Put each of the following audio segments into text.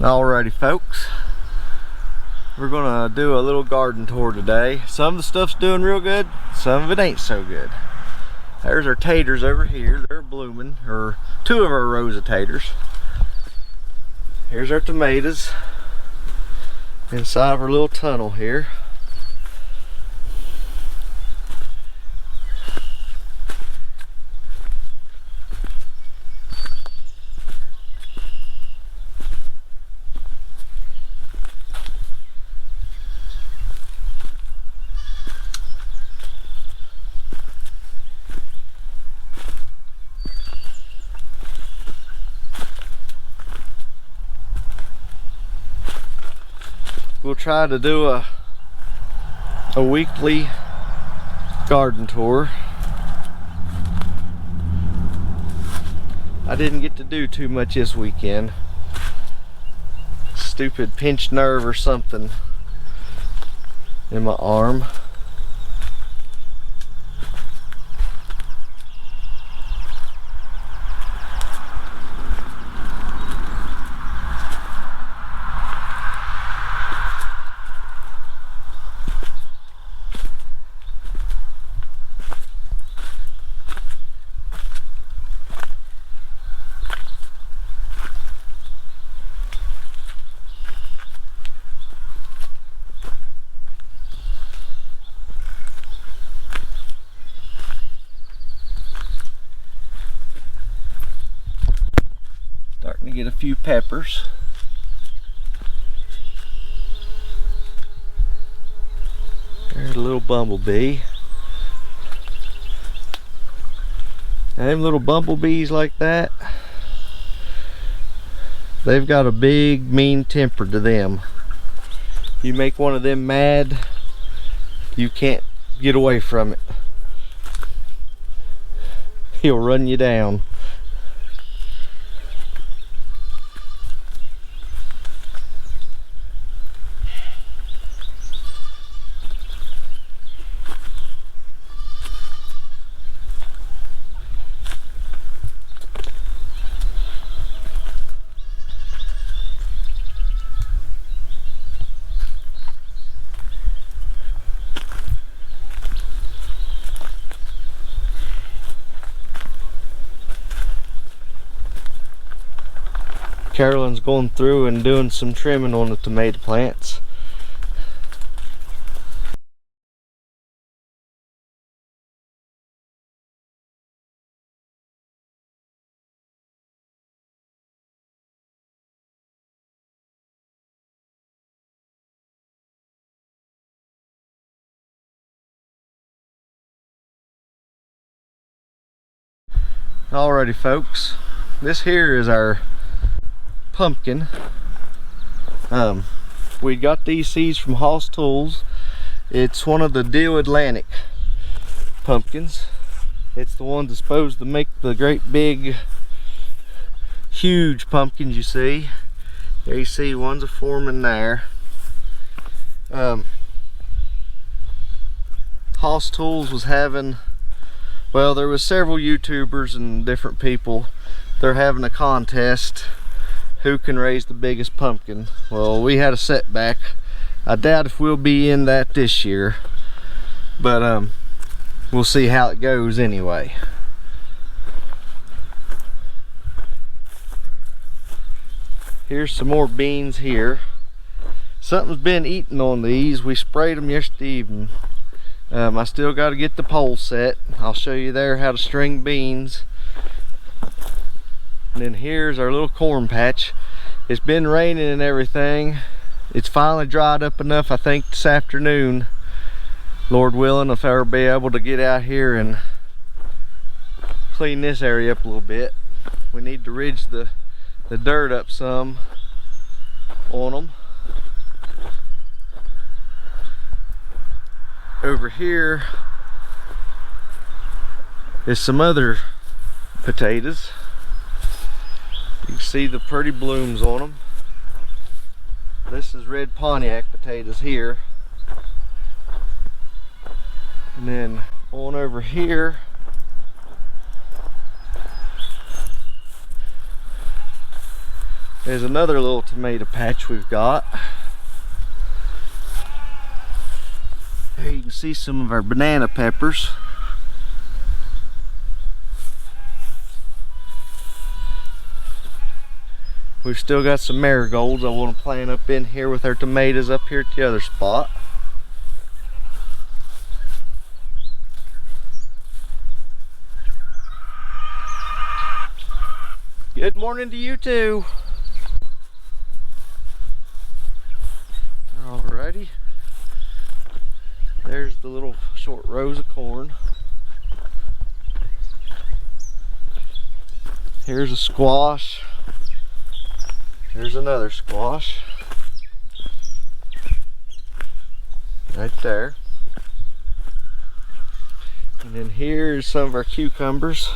Alrighty folks, we're gonna do a little garden tour today. Some of the stuff's doing real good, some of it ain't so good. There's our taters over here, they're blooming, or two of our rows of taters. Here's our tomatoes inside of our little tunnel here. We'll try to do a weekly garden tour. I didn't get to do too much this weekend. Stupid pinched nerve or something in my arm. Starting to get a few peppers. There's a little bumblebee. And them little bumblebees like that, they've got a big mean temper to them. You make one of them mad, you can't get away from it. He'll run you down. Carolyn's going through and doing some trimming on the tomato plants. Alrighty folks, this here is our pumpkin. We got these seeds from Hoss Tools. It's one of the Deal Atlantic pumpkins. It's the one that's supposed to make the great big huge pumpkins you see. There you see one's a forming there. Hoss Tools was having, well, there was several YouTubers and different people. They're having a contest, who can raise the biggest pumpkin. Well, we had a setback. I doubt if we'll be in that this year, but we'll see how it goes anyway. Here's some more beans here. Something's been eating on these. We sprayed them yesterday evening. I still got to get the pole set. I'll show you there how to string beans. And then here's our little corn patch. It's been raining and everything. It's finally dried up enough, I think, this afternoon, Lord willing, if I'll be able to get out here and clean this area up a little bit. We need to ridge the dirt up some on them. Over here is some other potatoes. You can see the pretty blooms on them. This is red Pontiac potatoes here. And then on over here There's another little tomato patch we've got. There you can see some of our banana peppers. We've still got some marigolds I want to plant up in here with our tomatoes up here at the other spot. Good morning to you too. Alrighty. There's the little short rows of corn. Here's a squash. There's another squash. Right there. And then here's some of our cucumbers.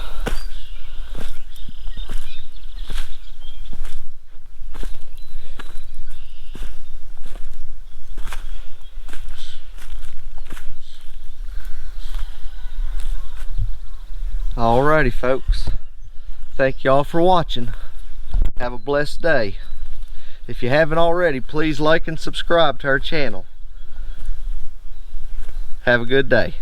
Alrighty folks, thank y'all for watching. Have a blessed day. If you haven't already, please like and subscribe to our channel. Have a good day.